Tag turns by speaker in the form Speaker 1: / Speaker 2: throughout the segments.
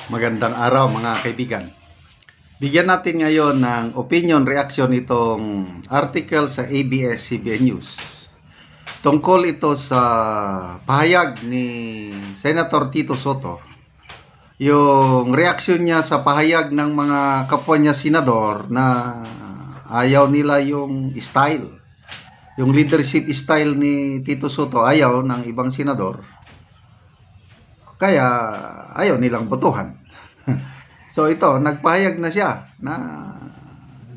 Speaker 1: Magandang araw mga kaibigan. Bigyan natin ngayon ng opinion reaction itong article sa ABS-CBN News. Tungkol ito sa pahayag ni Senator Tito Soto. Yung reaksyon niya sa pahayag ng mga kapwa niya senador na ayaw nila yung style. Yung leadership style ni Tito Soto ayaw ng ibang senador. Kaya ayaw nilang botohan. So ito, nagpahayag na siya na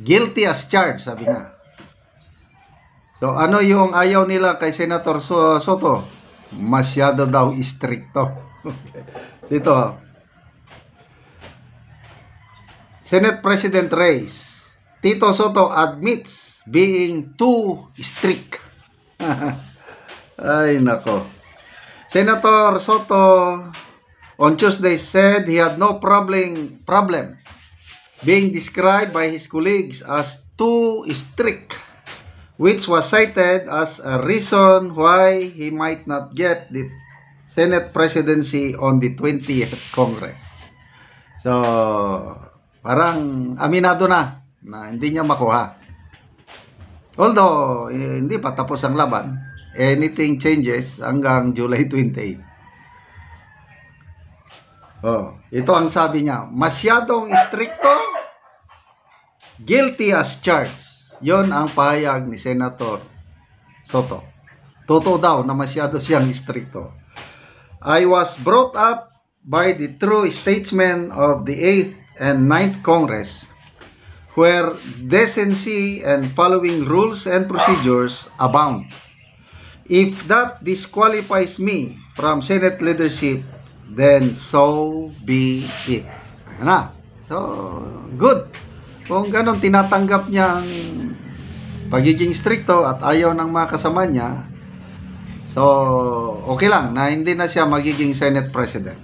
Speaker 1: guilty as charged, sabi niya. So ano yung ayaw nila kay Senator Soto? Masyado daw istrikto. So ito, Senate President race, Tito Soto admits being too strict. Ay nako. Senator Soto on Tuesday said he had no problem being described by his colleagues as too strict, which was cited as a reason why he might not get the Senate presidency on the 20th Congress. So, parang aminado na hindi niya makuha. Although, hindi pa tapos ang laban. Anything changes hanggang July 28. Oh, ito ang sabi niya, masyadong istrikto, guilty as charged. Yon ang pahayag ni Senator Soto. Totoo daw na masyado siyang istrikto. I was brought up by the true statesmen of the 8th and 9th Congress, where decency and following rules and procedures abound. If that disqualifies me from Senate leadership, then so be it. Ayan na. So, good. Kung ganon tinatanggap niya ang pagiging stricto at ayaw ng mga kasama niya, so, okay lang na hindi na siya magiging Senate President.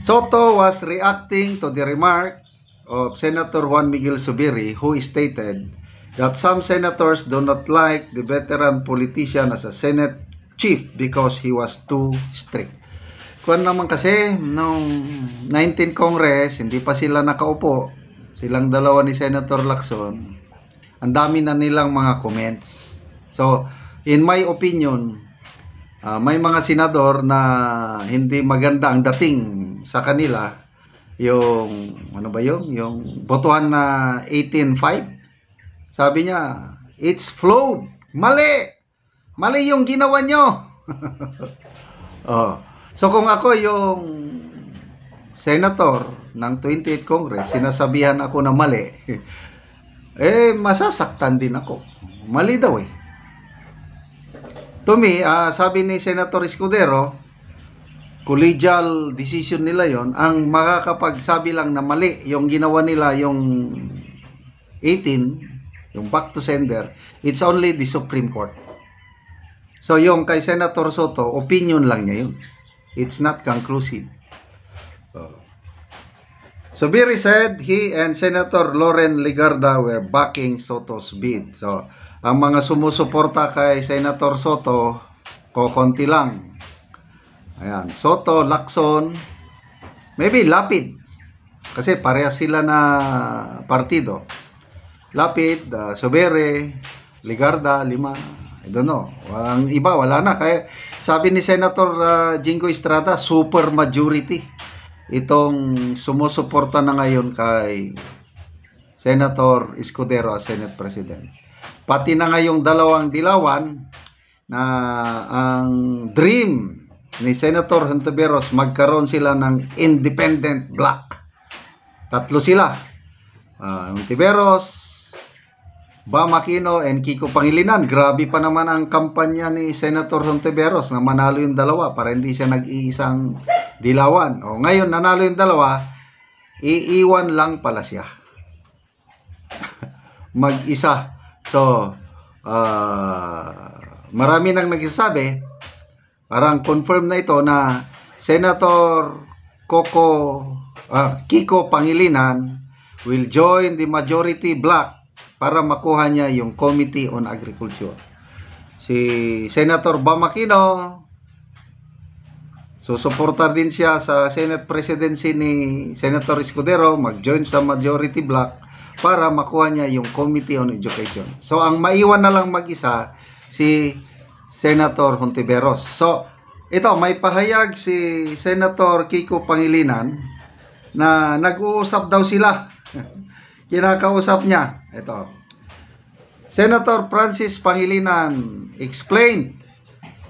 Speaker 1: Soto was reacting to the remark of Senator Juan Miguel Zubiri, who stated that some senators do not like the veteran politician as a Senate chief because he was too strict. Kuwan naman kasi, nung 19th Congress, hindi pa sila nakaupo. Silang dalawa ni Senator Lacson. Ang dami na nilang mga comments. So, in my opinion, may mga senador na hindi maganda ang dating sa kanila. Yung, ano ba yun? Yung botohan na 18-5. Sabi niya, it's flawed. Mali! Mali yung ginawa nyo. Oh. So kung ako yung senator ng 28th Congress, sinasabihan ako na mali, masasaktan din ako. Mali daw eh. To me, sabi ni Senator Escudero, collegial decision nila yon. Ang makakapagsabi lang na mali yung ginawa nila yung 18, yung back to sender, it's only the Supreme Court. So yung kay Senator Soto, opinion lang niya yun. It's not conclusive. Zubiri said he and Senator Loren Legarda were backing Soto's bid. So ang mga sumusuporta kay Senator Soto, kokonti lang. Ayan, Soto, Lacson, maybe Lapid. Kasi parehas sila na partido. Lapid, Zubiri, Legarda, 5. I don't know. Ang iba, wala na. Kaya sabi ni Senator Jingo Estrada, super majority itong sumusuporta na ngayon kay Senator Escudero as Senate President. Pati na ngayong dalawang dilawan na ang dream ni Senator Hontiveros, magkaroon sila ng independent bloc. Tatlo sila. Hontiveros, Bam Aquino and Kiko Pangilinan. Grabe pa naman ang kampanya ni Senator Hontiveros na manalo yung dalawa para hindi siya nag-iisang dilawan. O ngayon nanalo yung dalawa, iiwan lang pala siya. Mag-isa. So, marami nang nagsasabi, parang confirm na ito na Senator Kiko Pangilinan will join the majority bloc para makuha niya yung Committee on Agriculture. Si Senator Bam Aquino, So suporta din siya sa Senate presidency ni Senator Escudero, mag-join sa majority block para makuha niya yung Committee on Education. So ang maiwan na lang mag-isa si Senator Hontiveros. So ito, may pahayag si Senator Kiko Pangilinan na nag-uusap daw sila. Kinakausap niya. Ito. Senator Francis Pangilinan explained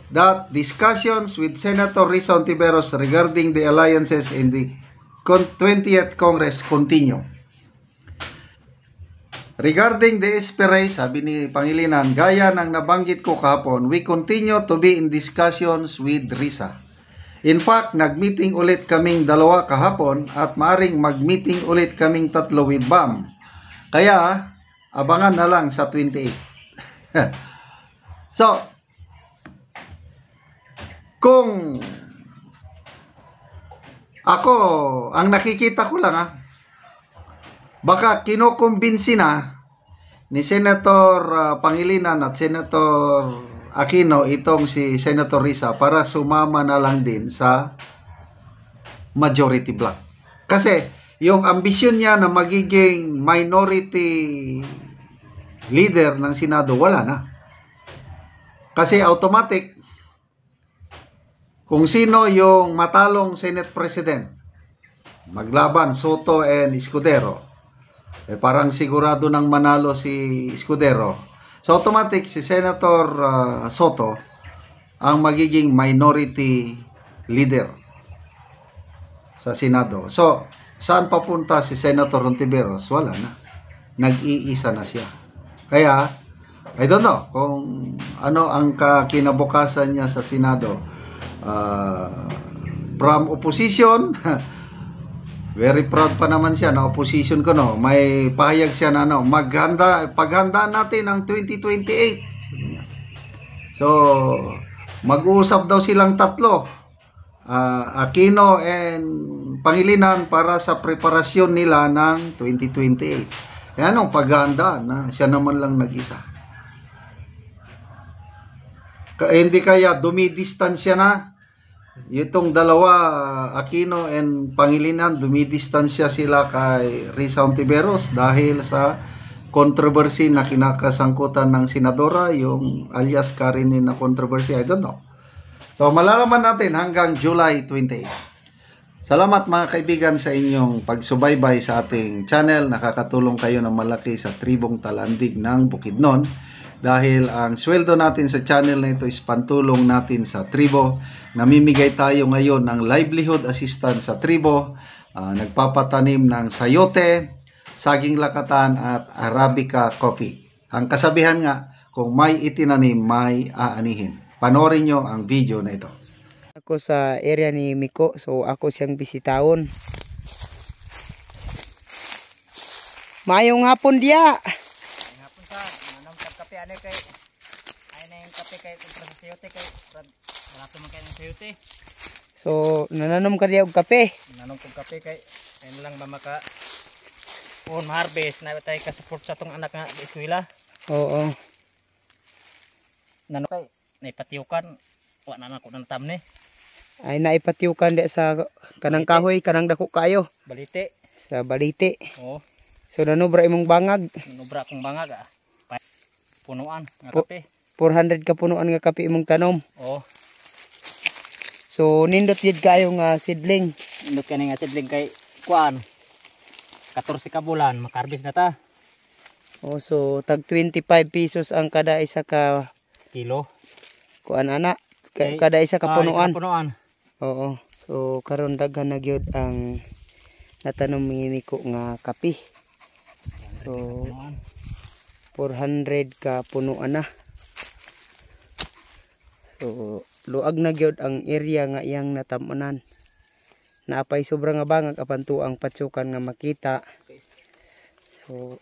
Speaker 1: that discussions with Senator Risa Hontiveros regarding the alliances in the 20th Congress continue. Regarding the SPRA, sabi ni Pangilinan, gaya ng nabanggit ko kahapon, we continue to be in discussions with Risa. In fact, nag-meeting ulit kaming dalawa kahapon at maaring mag-meeting ulit kaming tatlo with BAM. Kaya, abangan na lang sa 28. So, kung ako, ang nakikita ko lang baka kinukumbinsi na ni Senator Pangilinan at Senator Aquino itong si Senator Risa para sumama na lang din sa majority block. Kasi yung ambisyon niya na magiging minority leader ng Senado, wala na. Kasi automatic, kung sino yung matalong Senate President, maglaban Soto and Escudero, parang sigurado nang manalo si Escudero. So automatic si Senator Soto ang magiging minority leader sa Senado. So saan papunta si Senator Hontiveros? Wala na. Nag-iisa na siya. Kaya I don't know kung ano ang kinabukasan niya sa Senado. From opposition, very proud pa naman siya na opposition ko, no. May pahayag siya na paghanda natin ang 2028. So mag-uusap daw silang tatlo, Aquino and Pangilinan, para sa preparasyon nila ng 2028. Kaya anong paghanda na siya naman lang nag-isa? Hindi kaya dumidistansya na itong dalawa, Aquino and Pangilinan, dumidistansya sila kay Risa Hontiveros dahil sa controversy na kinakasangkutan ng senadora, yung alias Karenin na controversy. I don't know. So malalaman natin hanggang July 28. Salamat mga kaibigan sa inyong pagsubaybay sa ating channel. Nakakatulong kayo ng malaki sa tribong Talandig ng Bukidnon. Dahil ang sweldo natin sa channel na ito is pantulong natin sa tribo. Namimigay tayo ngayon ng livelihood assistance sa tribo. Nagpapatanim ng sayote, saging lakatan at Arabica coffee. Ang kasabihan nga, kung may itinanim, may aanihin. Panoorin nyo ang video na ito.
Speaker 2: Ako sa area ni Miko, so ako siyang bisitahon. Mayong hapon diya.
Speaker 3: Kape ano kay ay na yung kape kay kontra sa sayote kay barato man kay ng sayote.
Speaker 2: So nananom ka diya og kape.
Speaker 3: Nananom kog kape kay ayun lang ba maka harvest na tay ka support sa tong anak nga eskwela.
Speaker 2: Oo.
Speaker 3: Nano kay naipatiukan wa na nako nang tamni.
Speaker 2: Ay naipatiukan di sa kanang kahoy, kanang dako kayo.
Speaker 3: Balite.
Speaker 2: Sa balite.
Speaker 3: Oo.
Speaker 2: So nanubra imong bangag.
Speaker 3: Nubra kong bangag punuan nga kape.
Speaker 2: 400 ka punuan nga kape imong tanom.
Speaker 3: Oo.
Speaker 2: So nindot yun kayo nga seedling.
Speaker 3: Nindot ka nga seedling kay kuan 14 ka bulan makarbis na ta.
Speaker 2: Oh, so tag 25 pesos ang kada isa ka
Speaker 3: kilo.
Speaker 2: Kuan ana kada isa ka punuan.
Speaker 3: Isa punuan.
Speaker 2: Oo. So karon daghan na gyud ang natanom ni Miko nga kape. So 400 ka punuan na. So luag na gyud ang area nga iyang natamanan. Naapay sobra nga bangag apan tuang patsukan nga makita. So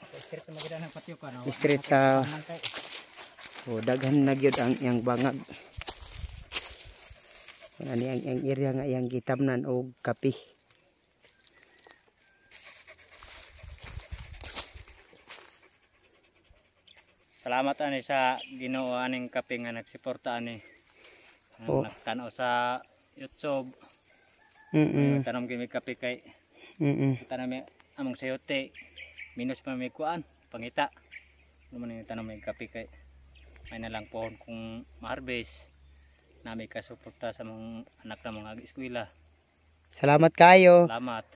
Speaker 2: straight sa so daghan na gyud ang iyang bangag. Ani ang area nga iyang gitamnan og kape.
Speaker 3: Salamat ani sa Ginoo aning kape nga nagsuporta ani.
Speaker 2: Oh.
Speaker 3: Nagtanaw sa YouTube. Tanong kami kape kay tanong may among sayote. Minus pa may kuan, pangita. Naman yung tanong may kape kay may na lang pohon kung ma-harvest. Na may kasuporta sa mga anak na mga eskwela.
Speaker 2: Salamat kayo.
Speaker 3: Salamat.